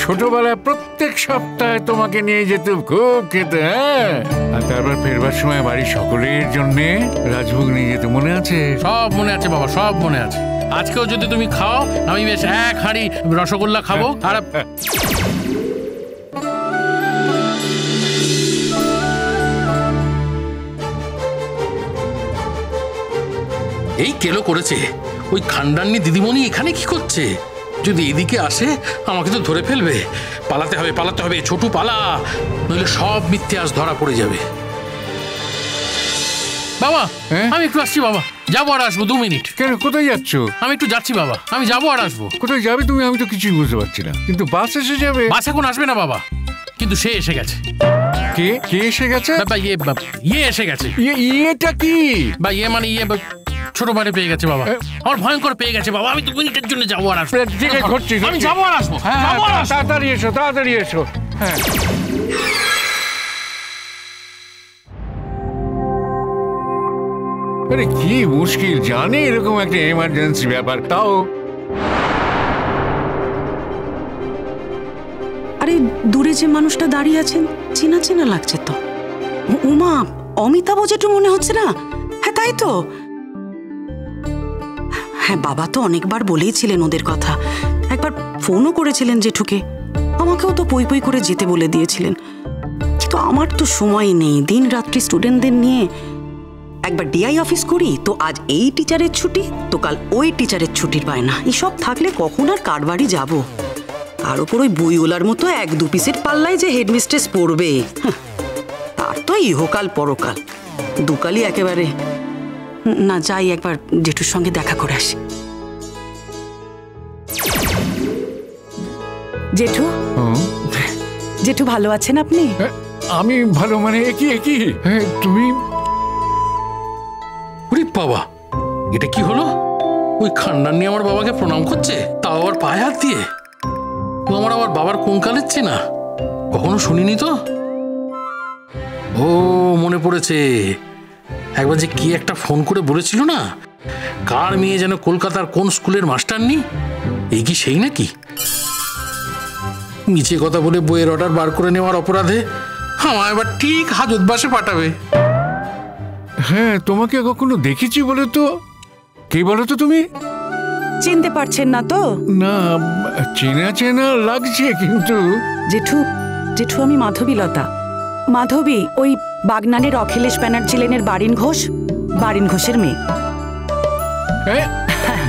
ছোটবেলায় প্রত্যেক সপ্তাহে তোমাকে নিয়ে যেত খুব খেতে, হ্যাঁ? আর তারপর ফেরবার সময় বাড়ির সকলের জন্য রাজভোগ নিয়ে যেত, মনে আছে? সব মনে আছে বাবা, সব মনে আছে। আজকেও যদি তুমি খাও আমি বেশ এক হাঁড়ি রসগোল্লা খাবো। আর এই কেলো করেছে ওই খান্ডান্নি দিদিমণি এখানে কি করছে? যদি এদিকে আসে আমাকে তো ধরে ফেলবে। পালাতে হবে, পালাতে হবে, ছোটু পালা, নইলে সব মিথ্যে আজ ধরা পড়ে যাবে। বাবা আমি একটু আসছি বাবা, যাবো আর আসবো 2 মিনিট। কেন, কোথায় যাচ্ছ? আমি একটু যাচ্ছি বাবা, আমি যাবো আর আসবো। কোথায় যাবে তুমি? আমি তো কিছুই বুঝতে পারছি না। কিন্তু বাস এসে যাবে। বাস এখন আসবে না বাবা, কিন্তু সে এসে গেছে। কে কে এসে গেছে? ইয়ে এসে গেছে। ইয়েটা কি? বা ইয়ে মানে ইয়ে ছোট বাড়ি পেয়ে গেছে বাবা, আমার ভয়ঙ্কর পেয়ে গেছে বাবা। আমি 2 মিনিটের জন্য যাবো আর আসবো। আমি যাবো আর আসবো। তাড়াতাড়ি এসো, তাড়াতাড়ি এসো। হ্যাঁ, আরে কি মুশকিল, জানি এরকম একটা এমার্জেন্সি ব্যাপার, তাও আরে দূরে যে মানুষটা দাঁড়িয়ে আছেন চেনা চেনা লাগছে তো। উমা, অমিতাভ জেঠু মনে হচ্ছে না? হ্যাঁ তাই তো। হ্যাঁ, বাবা তো অনেকবার বলেইছিলেন ওদের কথা, একবার ফোনও করেছিলেন জেঠুকে, আমাকেও তো পই পই করে যেতে বলে দিয়েছিলেন। কিন্তু আমার তো সময় নেই, দিন রাত্রি স্টুডেন্টদের নিয়ে। একবার ডিআই অফিস করি তো আজ এই টিচারের ছুটি তো কাল ওই টিচারের ছুটির বায়না। এসব থাকলে কখন আর কার বাড়ি যাবো? তার উপর ওই বইওয়ালার মতো 1-2 পিসের পাল্লায় যে হেডমিস্ট্রেস পড়বে, তার তো ইহকাল পরকাল, দুকালই একেবারে। না, যাই একবার জেঠুর সঙ্গে দেখা করে আসি। জেঠু, জেঠু ভালো আছেন আপনি? আমি ভালো, মানে একই। তুমি? বাবা এটা কি হলো? ওই খান্ডান্নি আমার বাবাকে প্রণাম করছে, তাও আবার পায়ে হাত দিয়ে। তো আমার আবার বাবার কোনকালের চেনা, কখনো শুনিনি তো। ও মনে পড়েছে, একবার যে কি একটা ফোন করে বলেছিল না, কার মেয়ে যেন কলকাতার কোন স্কুলের মাস্টারনি। এই কি সেই নাকি? মিছে কথা বলে বইয়ের অর্ডার বার করে নেওয়ার অপরাধে আমায় এবার ঠিক হাজতবাসে পাঠাবে। হ্যাঁ, তোমাকে কখনো দেখেছি বলে তো। কে বলো তো তুমি? চিনতে পারছেন না তো? না, চেনা চেনা লাগছে কিন্তু। জেঠু, জেঠু আমি মাধবীলতা। মাধবী, ওই বাগনানের অখিলেশ ব্যানার্জি লেনের বারিন ঘোষ, বারিন ঘোষের মেয়ে।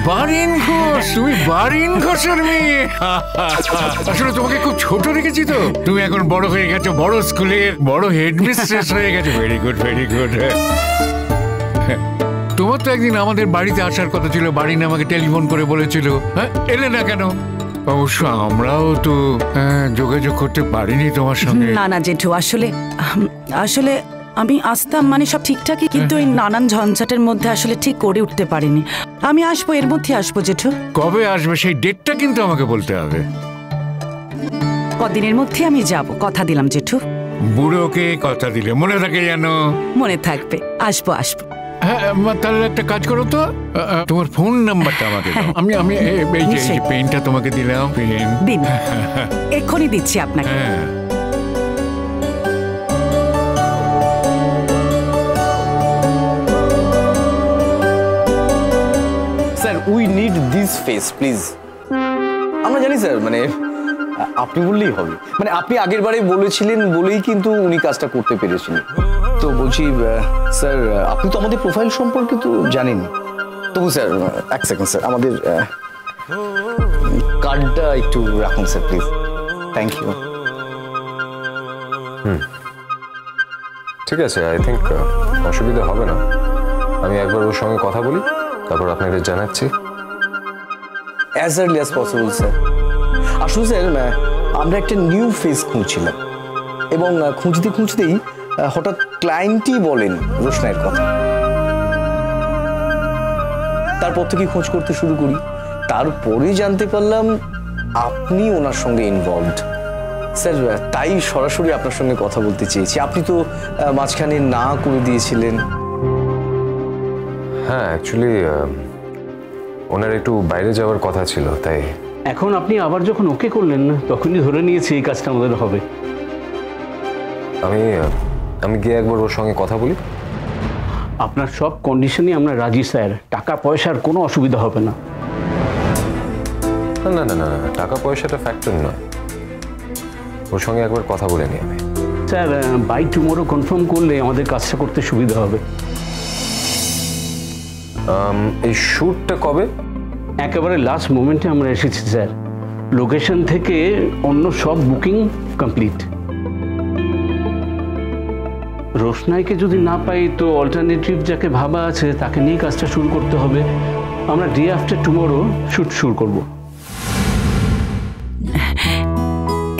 বারিন ঘোষ? তুমি বারিন ঘোষের মেয়ে? আসলে তোমাকে খুব ছোট দেখেছি তো। তুমি এখন বড় হয়ে গেছো, বড় স্কুলের বড় হেডমিস্ট্রেস হয়ে গেছো। Very good, very good. তোমার তো একদিন আমাদের বাড়িতে আসার কথা ছিল, বাড়িন আমাকে টেলিফোন করে বলেছিল। হ্যাঁ, এলে না কেন? অবশ্য আমরাও তো যোগাযোগ করতে পারিনি তোমার সঙ্গে। না না জেঠু, আসলে আসলে আমি আসতাম, মানে সব ঠিকঠাকই, কিন্তু এই নানান ঝঞ্ঝাটের মধ্যে আসলে ঠিক করে উঠতে পারিনি। আমি আসবো, এর মধ্যে আসবো জেঠু। কবে আসবে সেই ডেটটা কিন্তু আমাকে বলতে হবে। কদিনের মধ্যে আমি যাব, কথা দিলাম জেঠু। বুড়োকে কথা দিলে মনে থাকে যেন? মনে থাকবে, আসবো আসবো। হ্যাঁ, তাহলে একটা কাজ করো তো, তোমার ফোন নাম্বারটা আমাকে দাও। আমি এই যে পেনটা তোমাকে দিলাম, পেন দিন, এক্ষুনি দিচ্ছি আপনাকে। হ্যাঁ, sir we need this face please. আমরা জানি স্যার, মানে আপনি বললেই হবে, মানে আপনি আগের বারে বলেছিলেন বলেই কিন্তু উনি কাজটা করতে পেরেছিলেন। তো বলছি স্যার, আপনি তো আমাদের প্রোফাইল সম্পর্কে তো জানেন। তবু স্যার 1 সেকেন্ড স্যার, আমাদের কার্ডটা একটু রাখুন স্যার প্লিজ। Thank you. ঠিক আছে, আই থিঙ্ক অসুবিধা হবে না। আমি একবার ওর সঙ্গে কথা বলি, তারপর আপনাদের জানাচ্ছি। As early as possible sir. আসলে স্যার আমরা একটা নিউ ফেস খুঁজছিলাম, এবং খুঁজতেই হঠাৎ ক্লায়েন্টই বলেন রোশনাইয়ের কথা। তারপর থেকে খোঁজ করতে শুরু করি, তারপরে জানতে পারলাম আপনি ওনার সঙ্গে ইনভলভড। স্যার তাই সরাসরি আপনার সঙ্গে কথা বলতে চেয়েছি। আপনি তো মাঝখানে না করে দিয়েছিলেন। হ্যাঁ, অ্যাকচুয়ালি ওনার একটু বাইরে যাওয়ার কথা ছিল, তাই এখন আপনি আবার যখন ওকে করলেন না, তখনই ধরে নিয়েছি এই কাজটা আমাদের হবে। আমি গিয়ে একবার ওর সঙ্গে কথা বলি। আপনার সব কন্ডিশনই আমরা রাজি স্যার, টাকা পয়সার কোনো অসুবিধা হবে না। না না না না, টাকা পয়সাটা ফ্যাক্টর নয়, ওর সঙ্গে একবার কথা বলে নিই আমি। স্যার বাই টুমোরো কনফার্ম করলে আমাদের কাজটা করতে সুবিধা হবে। এই শ্যুটটা কবে? একেবারে লাস্ট মোমেন্টে আমরা এসেছি স্যার, লোকেশন থেকে অন্য সব বুকিং কমপ্লিট। রোশনাইকে যদি না পাই তো অল্টারনেটিভ যাকে ভাবা আছে তাকে নিয়ে কাজটা শুরু করতে হবে। আমরা ডে আফটার টুমোরো শ্যুট শুরু করব।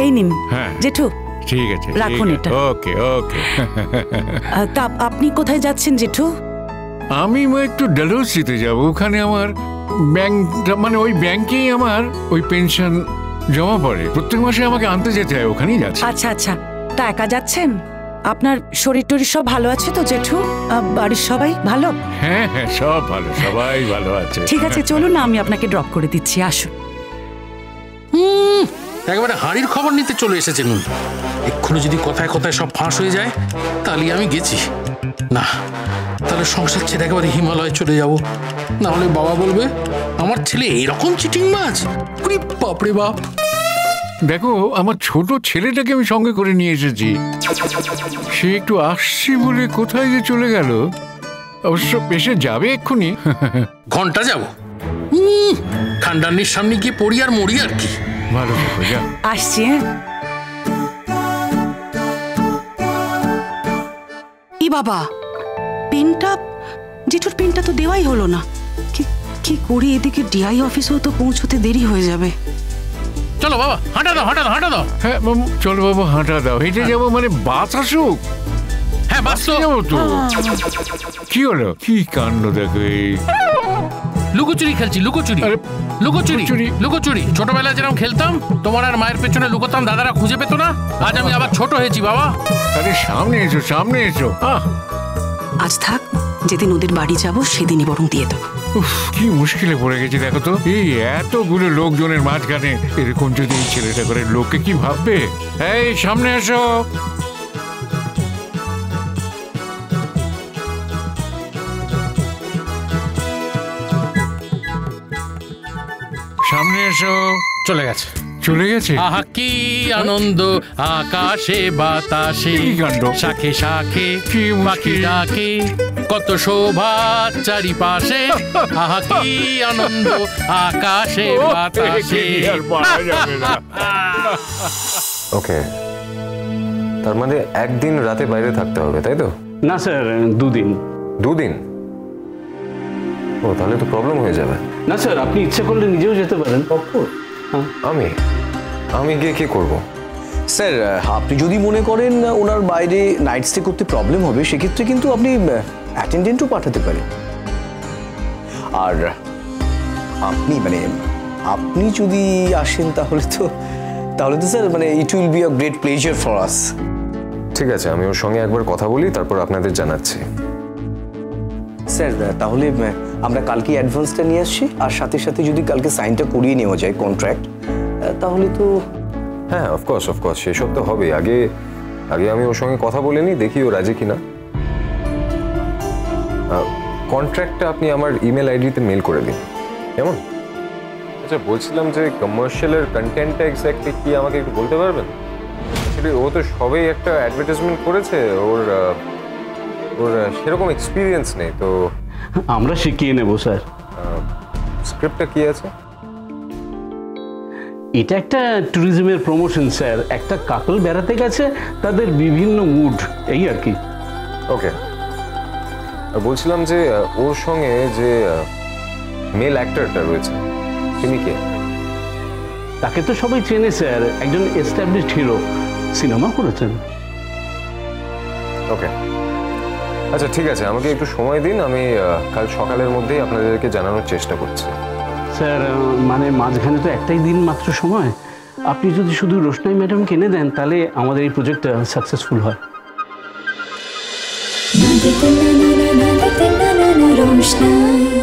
এই নিন হ্যাঁ। জেঠু, ঠিক আছে, রাখুন এটা। ওকে ওকে। তা আপনি কোথায় যাচ্ছেন জেঠু? আমি একটু ডালহৌসিতে যাব, ওখানে আমার ব্যাংক, মানে ওই ব্যাংকেই আমার ওই পেনশন জমা পড়ে, প্রত্যেক মাসে আমাকে আনতে যেতে হয়, ওখানেই যাচ্ছে। আচ্ছা আচ্ছা, তা একা যাচ্ছেন? আপনার শরীর টরীর সব ভালো আছে তো জেঠু? বাড়ির সবাই ভালো? হ্যাঁ হ্যাঁ, সব ভালো, সবাই ভালো আছে। ঠিক আছে, চলুন না, আমি আপনাকে ড্রপ করে দিচ্ছি, আসুন। একেবারে হাড়ির খবর নিতে চলে এসেছেন উনি। এক্ষুনি যদি কথায় কথায় সব ফাঁস হয়ে যায় তাহলে আমি গেছি না, তাহলে সংসার ছেড়ে একেবারে হিমালয়ে চলে যাব। না হলে বাবা বলবে আমার ছেলে এরকম চিটিং মাছ। বাপরে বাপ। দেখো, আমার ছোট ছেলেটাকে আমি সঙ্গে করে নিয়ে এসেছি, সে একটু আসছি বলে কোথায় যে চলে গেল। অবশ্য এসে যাবে এক্ষুনি। ঘন্টা যাব, খান্ডানির সামনে গিয়ে পড়ি আর মরি আর কি। ভালো থাকো, যা। আসছি। হ্যাঁ, ই বাবা, পেনটা, জেঠুর পেনটা তো দেওয়াই হলো না। কি করি, এদিকে ডিআই অফিসেও তো পৌঁছতে দেরি হয়ে যাবে। চলো বাবা, হাঁটা দাও হাঁটা দাও হাঁটা দাও। হ্যাঁ চলো বাবু, হাঁটা দাও। হেঁটে যাবো মানে বাস আসুক? হ্যাঁ বাস তো যাবো তো। কি হলো, কি কাণ্ড দেখো। এই লুকোচুরি খেলছি, লুকোচুরি। আরে, লুকোচুরি লুকোচুরি? লুকোচুরি ছোটবেলায় যেরকম খেলতাম, তোমার আর মায়ের পেছনে লুকোতাম, দাদারা খুঁজে পেত না। আজ আমি আবার ছোট হয়েছি বাবা। আরে সামনে এসো, সামনে এসো। আজ থাক, যেদিন ওদের বাড়ি যাব সেদিনই বরং দিয়ে দেবো। উফ, কি মুশকিলে পড়ে গেছে দেখো তো। এই এতগুলো লোকজনের মাঝখানে এরকম যদি এই ছেলেটা করে, লোকে কি ভাববে? এই সামনে এসো। সামনে এসো। চলে গেছে, চলে গেছে। আহা কি আনন্দ, আকাশে বাতাসে, কি কাণ্ড। শাখে শাখে কি মুশকিল। পাখি ডাকে, কত শোভা চারিপাশে। আহা কি আনন্দ, আকাশে বাতাসে। আর পারা যাবে না। ওকে, তার মানে একদিন রাতে বাইরে থাকতে হবে, তাই তো? না স্যার, 2 দিন। 2 দিন? ও, তাহলে তো প্রবলেম হয়ে যাবে। না স্যার, আপনি ইচ্ছে করলে নিজেও যেতে পারেন। আমি গিয়ে কি করব? স্যার, আপনি যদি মনে করেন ওনার বাইরে নাইট স্টে করতে প্রবলেম হবে, সেক্ষেত্রে কিন্তু আপনি অ্যাটেন্ডেন্টও পাঠাতে পারেন। আর আপনি যদি আসেন তাহলে তো sir it will be a great pleasure for us. ঠিক আছে, আমি ওর সঙ্গে একবার কথা বলি, তারপর আপনাদের জানাচ্ছি। স্যার, তাহলে আমরা কালকে অ্যাডভান্সটা নিয়ে আসছি, আর সাথে সাথে যদি কালকে সাইনটা করিয়ে নেওয়া যায় কন্ট্রাক্ট, তাহলে তো। হ্যাঁ, অফকোর্স সেসব তো হবে। আগে আমি ওর সঙ্গে কথা বলে নিই, দেখি ও রাজি কিনা। কন্ট্রাক্টটা আপনি আমার ইমেল আইডিতে মেল করে দিন, কেমন? আচ্ছা, বলছিলাম যে কমার্শিয়ালের কন্টেন্টটা এক্স্যাক্টলি কি আমাকে একটু বলতে পারবেন? ও তো সবাই একটা অ্যাডভার্টাইজমেন্ট করেছে, ওর সেরকম এক্সপিরিয়েন্স নেই তো। আমরা শিখিয়ে নেব স্যার। স্ক্রিপ্টটা কি আছে? এটা একটা ট্যুরিজমের প্রমোশন স্যার। একটা কাপল বেড়াতে গেছে, তাদের বিভিন্ন মুড, এই আর কি। ওকে, বলছিলাম যে ওর সঙ্গে যে মেল অ্যাক্টরটা রয়েছে, তিনি কে? তাকে তো সবাই চেনে স্যার, একজন এস্টাবলিশড হিরো, সিনেমা করেছেন। ওকে, আচ্ছা ঠিক আছে, আমাকে একটু সময় দিন, আমি কাল সকালের মধ্যেই আপনাদেরকে জানানোর চেষ্টা করছি। স্যার মাঝখানে তো একটাই দিন মাত্র সময়, আপনি যদি শুধু রোশনাই ম্যাডামকে এনে দেন তাহলে আমাদের এই প্রজেক্টটা সাকসেসফুল হয়। रोशनाई।